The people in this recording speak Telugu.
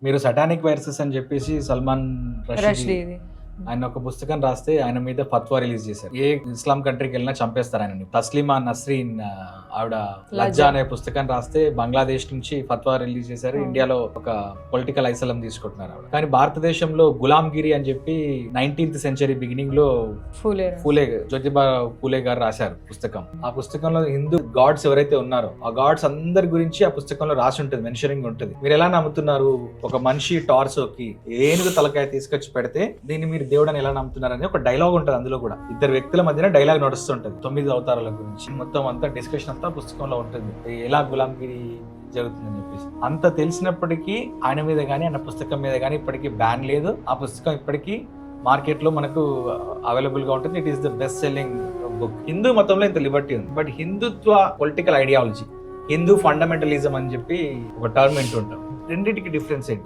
మీరు సటానిక్ వైరసెస్ అని చెప్పేసి సల్మాన్ రషీదీ రష్దీది. ఆయన ఒక పుస్తకం రాస్తే ఆయన మీద ఫత్వా రిలీజ్ చేశారు. ఏ ఇస్లాం కంట్రీకి వెళ్ళినా చంపేస్తారు ఆయనని. తస్లిమా నస్రీన్ ఆవిడ లజ్జా అనే పుస్తకం రాస్తే బంగ్లాదేశ్ నుంచి ఫత్వా రిలీజ్ చేశారు. ఇండియాలో ఒక పొలిటికల్ ఐసలం తీసుకుంటున్నారు ఆవిడ. కానీ భారతదేశంలో గులాంగిరి అని చెప్పి 19th సెంచరీ బిగినింగ్ లో ఫూలే జ్యోతిబా ఫూలే గారు రాశారు పుస్తకం. ఆ పుస్తకంలో హిందూ గాడ్స్ ఎవరైతే ఉన్నారో ఆ గాడ్స్ అందరి గురించి ఆ పుస్తకంలో రాసి ఉంటుంది, మెన్షనింగ్ ఉంటుంది. మీరు ఎలా నమ్ముతున్నారు? ఒక మనిషి టార్సోకి ఏనుగు తలకాయ తీసుకొచ్చి పెడితే దీన్ని మీరు దేవుడని ఎలా నమ్ముతున్నారని ఒక డైలాగ్ ఉంటుంది. అందులో కూడా ఇద్దరు వ్యక్తుల మధ్యన డైలాగ్ నడుస్తుంటది 9 అవతారాల గురించి. మొత్తం అంతా డిస్కషన్ అంతా పుస్తకంలో ఉంటుంది, ఎలా గులాంగిరి జరుగుతుందని చెప్పేసి. అంత తెలిసినప్పటికీ ఆయన మీద కానీ ఆయన పుస్తకం మీద కానీ ఇప్పటికీ బ్యాన్ లేదు. ఆ పుస్తకం ఇప్పటికీ మార్కెట్ లో మనకు అవైలబుల్ గా ఉంటుంది. It is the best selling book. Hindu మతంలో ఇంత లిబర్టీ ఉంది, but Hindutva political ideology, Hindu fundamentalism అని చెప్పి ఒక టర్మ్ వింటుంటాం. రెండింటికి డిఫరెన్స్ ఏంటి?